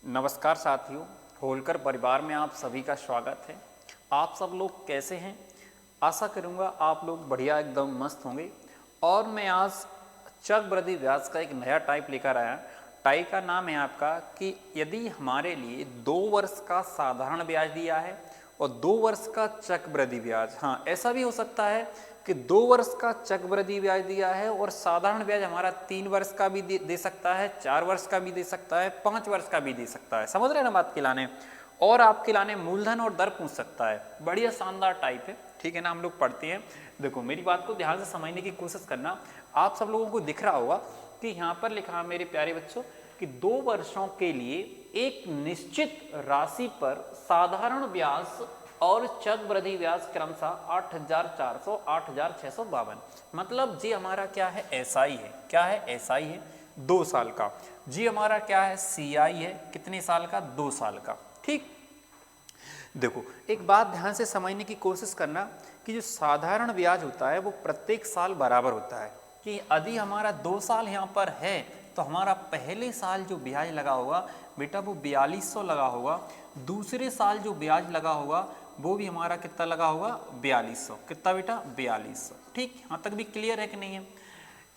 नमस्कार साथियों, होलकर परिवार में आप सभी का स्वागत है। आप सब लोग कैसे हैं? आशा करूंगा आप लोग बढ़िया एकदम मस्त होंगे। और मैं आज चक्रवृद्धि ब्याज का एक नया टाइप लेकर आया। टाइप का नाम है आपका कि यदि हमारे लिए 2 वर्ष का साधारण ब्याज दिया है और 2 वर्ष का चक्रवृद्धि ब्याज, हाँ ऐसा भी हो सकता है कि 2 वर्ष का चक्रवृद्धि ब्याज दिया है और साधारण ब्याज हमारा 3 वर्ष का भी दे सकता है, 4 वर्ष का भी दे सकता है, 5 वर्ष का भी दे सकता है। समझ रहे हैं ना बात खिलाने? और आपके लाने मूलधन और दर पूछ सकता है। बढ़िया शानदार टाइप है, ठीक है ना। हम लोग पढ़ते हैं। देखो मेरी बात को ध्यान से समझने की कोशिश करना। आप सब लोगों को दिख रहा होगा कि यहाँ पर लिखा है मेरे प्यारे बच्चों कि 2 वर्षों के लिए एक निश्चित राशि पर साधारण ब्याज और चक्रवृद्धि ब्याज क्रमशः 8,400, 8,652। मतलब जी हमारा क्या है, एसआई है। क्या है? एसआई है 2 साल का। जी हमारा क्या है, सीआई है कितने साल का? 2 साल का। ठीक। देखो एक बात ध्यान से समझने की कोशिश करना कि जो साधारण ब्याज होता है वो प्रत्येक साल बराबर होता है। कि यदि हमारा 2 साल यहाँ पर है तो हमारा पहले साल जो ब्याज लगा होगा बेटा वो 4200 लगा होगा। दूसरे साल जो ब्याज लगा होगा वो भी हमारा कितना लगा होगा? 4200। कितना बेटा? 4200। ठीक, यहाँ तक भी क्लियर है कि नहीं है?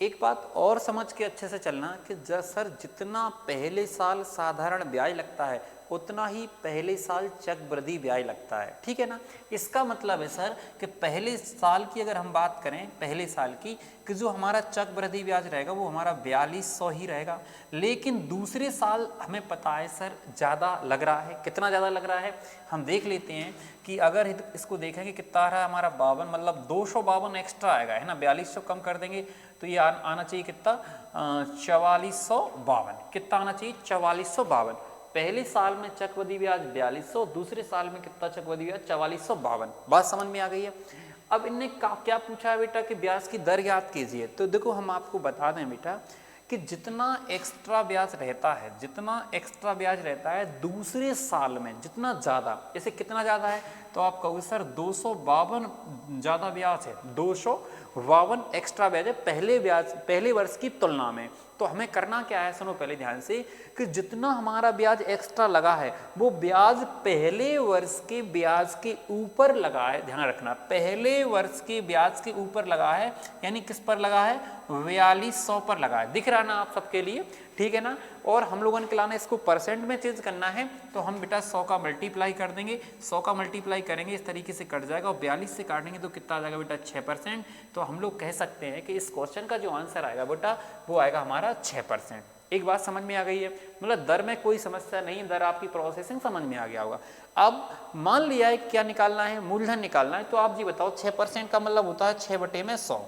एक बात और समझ के अच्छे से चलना कि सर जितना पहले साल साधारण ब्याज लगता है उतना ही पहले साल चक्रवृद्धि ब्याज लगता है। ठीक है ना। इसका मतलब है सर कि पहले साल की अगर हम बात करें, पहले साल की, कि जो हमारा चक्रवृद्धि ब्याज रहेगा वो हमारा 4200 ही रहेगा। लेकिन दूसरे साल हमें पता है सर ज़्यादा लग रहा है। कितना ज़्यादा लग रहा है हम देख लेते हैं कि अगर इसको देखेंगे कितना आ रहा है हमारा 52, मतलब 252 एक्स्ट्रा आएगा, है ना। 4200 कम कर देंगे तो ये आना चाहिए कितना? 4452। कितना आना चाहिए? 4452। पहले साल में चक्रवृद्धि ब्याज 4200, दूसरे साल में कितना चक्रवृद्धि ब्याज? 4452। बात समझ में आ गई है? अब इनने क्या पूछा है बेटा कि ब्याज की दर ज्ञात कीजिए। तो देखो हम आपको बता दें बेटा कि जितना एक्स्ट्रा ब्याज रहता है, जितना एक्स्ट्रा ब्याज रहता है दूसरे साल में, जितना ज़्यादा, जैसे कितना ज़्यादा है तो आप कहोगे सर 252 ज़्यादा ब्याज है, 252 एक्स्ट्रा ब्याज है पहले वर्ष की तुलना में। तो हमें करना क्या है, सुनो पहले ध्यान से, कि जितना हमारा ब्याज एक्स्ट्रा लगा है वो ब्याज पहले वर्ष के ब्याज के ऊपर लगा है। ध्यान रखना, पहले वर्ष के ब्याज के ऊपर लगा है, यानी किस पर लगा है? 4200 पर लगा है। दिख रहा ना आप सबके लिए? ठीक है ना। और हम लोगों ने लाना इसको परसेंट में चेंज करना है तो हम बेटा 100 का मल्टीप्लाई कर देंगे। 100 का मल्टीप्लाई करेंगे इस तरीके से कट जाएगा और 42 से काटेंगे तो कितना आ जाएगा बेटा? 6%। तो हम लोग कह सकते हैं कि इस क्वेश्चन का जो आंसर आएगा बेटा वो आएगा हमारा 6%। एक बात समझ में आ गई है? मतलब दर में कोई समस्या नहीं, दर आपकी प्रोसेसिंग समझ में आ गया होगा। अब मान लिया है क्या निकालना है? मूलधन निकालना है। तो आप जी बताओ 6% का मतलब होता है 6/100।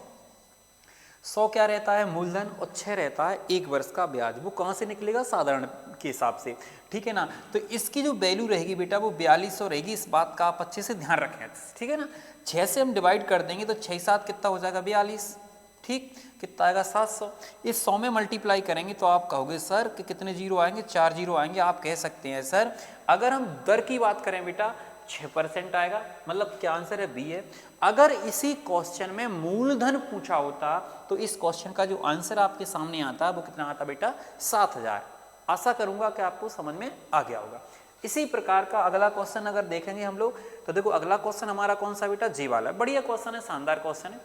100 क्या रहता है? मूलधन, और 6 रहता है 1 वर्ष का ब्याज। वो कहाँ से निकलेगा? साधारण के हिसाब से। ठीक है ना। तो इसकी जो वैल्यू रहेगी बेटा वो 4200 रहेगी। इस बात का आप अच्छे से ध्यान रखें। ठीक है ना। 6 से हम डिवाइड कर देंगे तो 6 7 कितना हो जाएगा? 42। ठीक, कितना आएगा? 700। इस 100 में मल्टीप्लाई करेंगे तो आप कहोगे सर कि कितने जीरो आएंगे? 4 जीरो आएंगे। आप कह सकते हैं सर अगर हम दर की बात करें बेटा 6% आएगा। मतलब क्या आंसर है? बी है। अगर इसी क्वेश्चन में मूलधन पूछा होता तो इस क्वेश्चन का जो आंसर आपके सामने आता वो कितना आता बेटा? 7000। आशा करूंगा कि आपको समझ में आ गया होगा। इसी प्रकार का अगला क्वेश्चन अगर देखेंगे हम लोग तो देखो अगला क्वेश्चन हमारा कौन सा बेटा? जी वाला। बढ़िया क्वेश्चन है, शानदार क्वेश्चन है।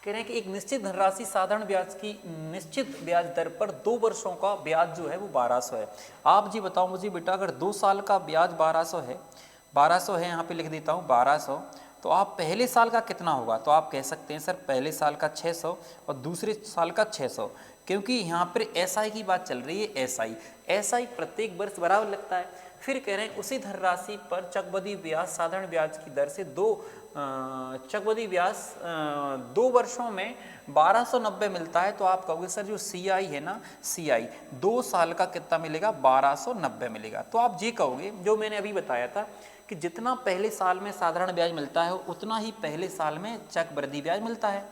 कह रहे हैं कि एक निश्चित धनराशि साधारण ब्याज की निश्चित ब्याज दर पर 2 वर्षों का ब्याज जो है वो 1200 है। आप जी बताओ मुझे बेटा अगर 2 साल का ब्याज 1200 है, 1200 है, यहाँ पे लिख देता हूँ 1200, तो आप पहले साल का कितना होगा? तो आप कह सकते हैं सर पहले साल का 600 और दूसरे साल का 600, क्योंकि यहाँ पर एसआई की बात चल रही है। एसआई प्रत्येक वर्ष बराबर लगता है। फिर कह रहे हैं उसी धनराशि पर चक्रवृद्धि ब्याज साधारण ब्याज की दर से चक्रवृद्धि ब्याज 2 वर्षों में 1290 मिलता है। तो आप कहोगे सर जो सीआई है ना, सीआई 2 साल का कितना मिलेगा? 1290 मिलेगा। तो आप ये कहोगे जो मैंने अभी बताया था कि जितना पहले साल में साधारण ब्याज मिलता है उतना ही पहले साल में चक्रवृद्धि ब्याज मिलता है।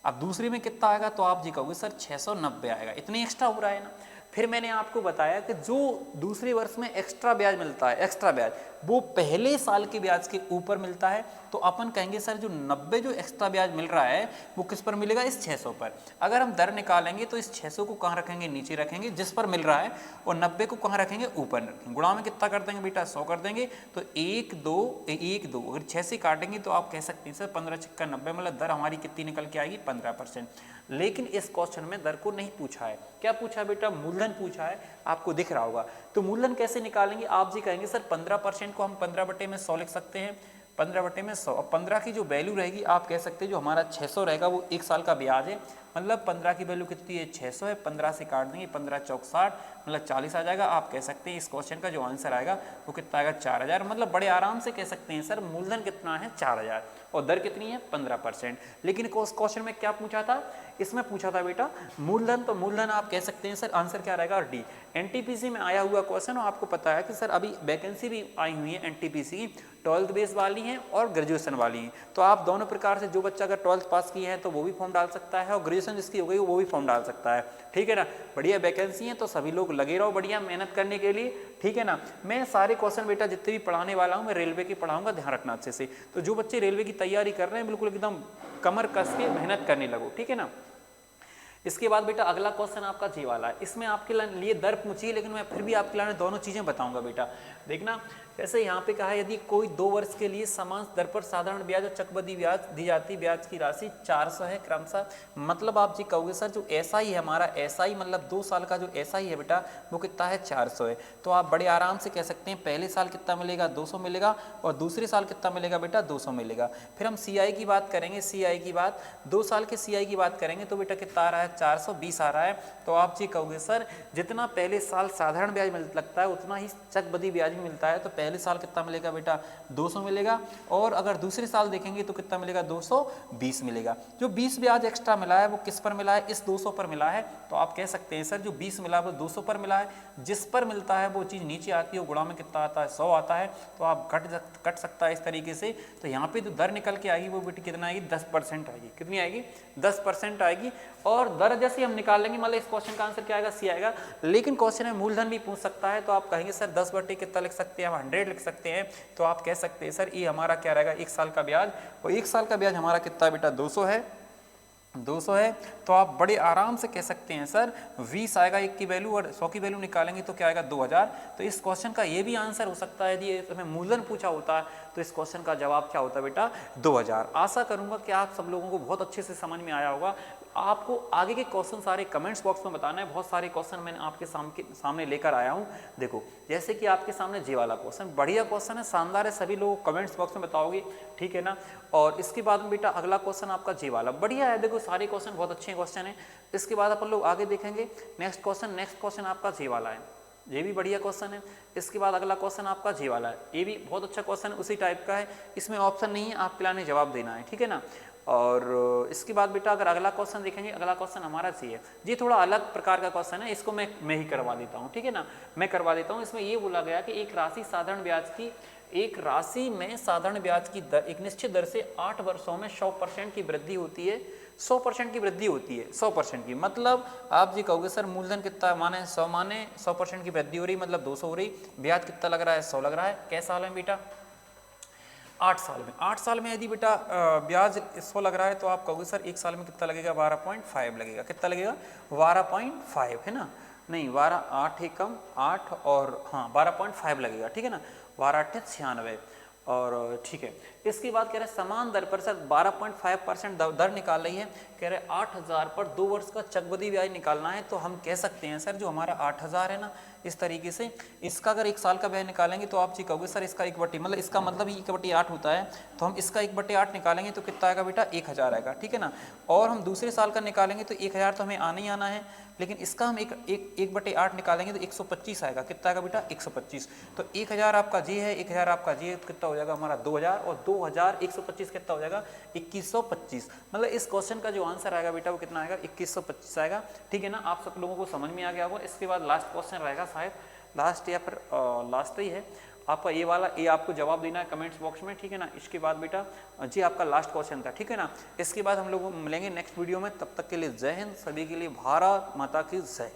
अब दूसरे में कितना आएगा? तो आप जी कहोगे सर 690 आएगा। इतने एक्स्ट्रा हो रहा है ना। फिर मैंने आपको बताया कि जो दूसरे वर्ष में एक्स्ट्रा ब्याज मिलता है, एक्स्ट्रा ब्याज वो पहले साल के ब्याज के ऊपर मिलता है। तो अपन कहेंगे सर जो 90 जो एक्स्ट्रा ब्याज मिल रहा है वो किस पर मिलेगा, इस 600 पर। अगर हम दर निकालेंगे तो इस 600 को कहाँ रखेंगे, नीचे रखेंगे जिस पर मिल रहा है, और 90 को कहाँ रखेंगे, ऊपर रखेंगे। गुणा में कितना कर देंगे बेटा, 100 कर देंगे। तो 1 2 अगर 6 से काटेंगे तो आप कह सकते हैं सर 15 छक्का 90, मतलब दर हमारी कितनी निकल के आएगी, 15%। लेकिन इस क्वेश्चन में दर को नहीं पूछा है। क्या पूछा है बेटा, मूलधन पूछा है, आपको दिख रहा होगा। तो मूलधन कैसे निकालेंगे, आप जी कहेंगे सर 15% को हम 15/100 लिख सकते हैं, 15/100। और 15 की जो वैल्यू रहेगी आप कह सकते हैं जो हमारा 600 रहेगा वो 1 साल का ब्याज है, मतलब 15 की वैल्यू कितनी है, 600 है। 15 से काट देंगे, 15 चौक 60, मतलब 40 आ जाएगा। आप कह सकते हैं इस क्वेश्चन का जो आंसर आएगा वो कितना आएगा, 4000। मतलब बड़े आराम से कह सकते हैं सर मूलधन कितना है, 4000, और दर कितनी है, 15%। लेकिन इस क्वेश्चन में क्या पूछा था, इसमें पूछा था बेटा मूलधन। तो मूलधन आप कह सकते हैं सर आंसर क्या रहेगा, डी। एनटीपीसी में आया हुआ क्वेश्चन, और आपको पता है कि सर अभी वैकेंसी भी आई हुई है एनटीपीसी की, 12th बेस वाली हैं और ग्रेजुएशन वाली हैं। तो आप दोनों प्रकार से, जो बच्चा अगर 12th पास किए हैं तो वो भी फॉर्म डाल सकता है, और ग्रेजुएशन जिसकी हो गई वो भी फॉर्म डाल सकता है, ठीक है ना। बढ़िया वैकेंसी है, तो सभी लोग लगे रहो बढ़िया मेहनत करने के लिए, ठीक है ना। मैं सारे क्वेश्चन बेटा जितने भी पढ़ाने वाला हूँ मैं रेलवे के पढ़ाऊंगा, ध्यान रखना अच्छे से। तो जो बच्चे रेलवे की तैयारी कर रहे हैं बिल्कुल एकदम कमर कस के मेहनत करने लगो, ठीक है ना। इसके बाद बेटा अगला क्वेश्चन आपका जी वाला है। इसमें आपके लिए दर पूछी, लेकिन मैं फिर भी आपके लिए दोनों चीजें बताऊंगा बेटा। देखना, जैसे यहाँ पे कहा है यदि कोई 2 वर्ष के लिए समान दर पर साधारण ब्याज और चक्रवृद्धि ब्याज दी जाती, ब्याज की राशि 400 है क्रमशः। मतलब आप जी कहोगे सर जो एसआई है हमारा, एसआई मतलब 2 साल का जो एसआई है बेटा वो कितना है, 400 है। तो आप बड़े आराम से कह सकते हैं पहले साल कितना मिलेगा, 200 मिलेगा, और दूसरे साल कितना मिलेगा बेटा, 200 मिलेगा। फिर हम सीआई की बात करेंगे, सीआई की बात 2 साल के सीआई की बात करेंगे तो बेटा कितना आ रहा है, 420 आ रहा है। तो आप जी कहोगे सर जितना पहले साल साधारण ब्याज लगता है उतना ही चक्रवृद्धि ब्याज भी मिलता है। तो पहले साल कितना मिलेगा बेटा, 200 मिलेगा, और अगर दूसरे साल देखेंगे तो कितना मिलेगा, 220 मिलेगा। जो 20 ब्याज एक्स्ट्रा मिला है वो किस पर मिला है, इस 200 पर मिला है। तो आप कह सकते हैं सर जो 20 मिला है वो 200 पर मिला है, जिस पर मिलता है वो चीज़ नीचे आती है, गुणा में कितना आता है, 100 आता है। तो आप कट सकता है इस तरीके से। तो यहाँ पे जो दर निकल के आएगी वो बेटी कितना आएगी, 10% आएगी। कितनी आएगी, 10% आएगी। और दर जैसे हम निकाल लेंगे, मतलब इस क्वेश्चन का आंसर क्या आएगा, सी आएगा। लेकिन क्वेश्चन में मूलधन भी पूछ सकता है, तो आप कहेंगे सर 10/, कितना लिख सकते हैं हम, 100 लिख सकते हैं। तो आप कह सकते हैं सर ये हमारा क्या रहेगा, 1 साल का ब्याज, और 1 साल का ब्याज हमारा कितना बेटा, 200 है, 200 है। तो आप बड़े आराम से कह सकते हैं सर 20 आएगा 1 की वैल्यू, और 100 की वैल्यू निकालेंगे तो क्या आएगा, 2000। तो इस क्वेश्चन का ये भी आंसर हो सकता है, यदि हमें मूलधन पूछा होता है तो इस क्वेश्चन का जवाब क्या होता है बेटा, 2000। आशा करूंगा कि आप सब लोगों को बहुत अच्छे से समझ में आया होगा। आपको आगे के क्वेश्चन सारे कमेंट्स बॉक्स में बताना है। बहुत सारे क्वेश्चन मैंने आपके सामने लेकर आया हूँ। देखो जैसे कि आपके सामने जे वाला क्वेश्चन बढ़िया क्वेश्चन है, शानदार है, सभी लोग कमेंट्स बॉक्स में बताओगे, ठीक है ना। और इसके बाद में बेटा अगला क्वेश्चन आपका जे वाला बढ़िया है। देखो सारे क्वेश्चन बहुत अच्छे क्वेश्चन है। इसके बाद अपन लोग आगे देखेंगे नेक्स्ट क्वेश्चन आपका जे वाला है, ये भी बढ़िया क्वेश्चन है। इसके बाद अगला क्वेश्चन आपका जे वाला है, ये भी बहुत अच्छा क्वेश्चन उसी टाइप का है। इसमें ऑप्शन नहीं है, आपके लाने जवाब देना है, ठीक है ना। और इसके बाद बेटा अगर अगला क्वेश्चन देखेंगे, अगला क्वेश्चन हमारा जी है, जी थोड़ा अलग प्रकार का क्वेश्चन है, इसको मैं ही करवा देता हूँ, ठीक है ना, मैं करवा देता हूँ। इसमें ये बोला गया कि एक राशि में साधारण ब्याज की दर एक निश्चित दर से 8 वर्षों में 100% की वृद्धि होती है, 100% की वृद्धि होती है, 100% की। मतलब आप जी कहोगे सर मूलधन कितना माने 100% की वृद्धि हो रही, मतलब 200 हो रही, ब्याज कितना लग रहा है, 100 लग रहा है। कैसा साल में बेटा, 8 साल में। 8 साल में यदि बेटा ब्याज 100 लग रहा है तो आप कहोगे सर 1 साल में कितना लगेगा, 12.5 लगेगा। कितना लगेगा, 12.5 है ना, नहीं 12, 8 ही कम 8 और हाँ 12.5 लगेगा, ठीक है ना, 12 8 96 और ठीक है। इसके बाद कह रहे हैं समान दर पर सर 12.5% दर निकाल रही है, कह रहे 8000 पर 2 वर्ष का चक्रवृद्धि ब्याज निकालना है। तो हम कह सकते हैं सर जो हमारा 8000 है ना, इस तरीके से इसका अगर 1 साल का ब्याज निकालेंगे तो आप जी कहोगे सर इसका 1/, मतलब इसका मतलब ही 1/8 होता है। तो हम इसका 1/8 निकालेंगे तो कितना आएगा बेटा, 1000 आएगा, ठीक है ना। और हम दूसरे साल का निकालेंगे तो 1000 तो हमें आना ही आना है, लेकिन इसका हम 1/8 निकालेंगे तो 125 आएगा। कितना आएगा बेटा, 125। तो 1000 आपका जी है, 1000 आपका जी है, तो कितना हो जाएगा हमारा 2000, और 2000 125 कितना हो जाएगा, 2125। मतलब इस क्वेश्चन का जो आंसर आएगा बेटा वो कितना आएगा, 2125 आएगा, ठीक है ना। आप सब लोगों को समझ में आ गया होगा। इसके बाद लास्ट क्वेश्चन रहेगा, शायद लास्ट या फिर लास्ट ही है आपका ये वाला, ये आपको जवाब देना है कमेंट्स बॉक्स में, ठीक है ना। इसके बाद बेटा जी आपका लास्ट क्वेश्चन था, ठीक है ना। इसके बाद हम लोग मिलेंगे नेक्स्ट वीडियो में, तब तक के लिए जय हिंद, सभी के लिए भारत माता की जय।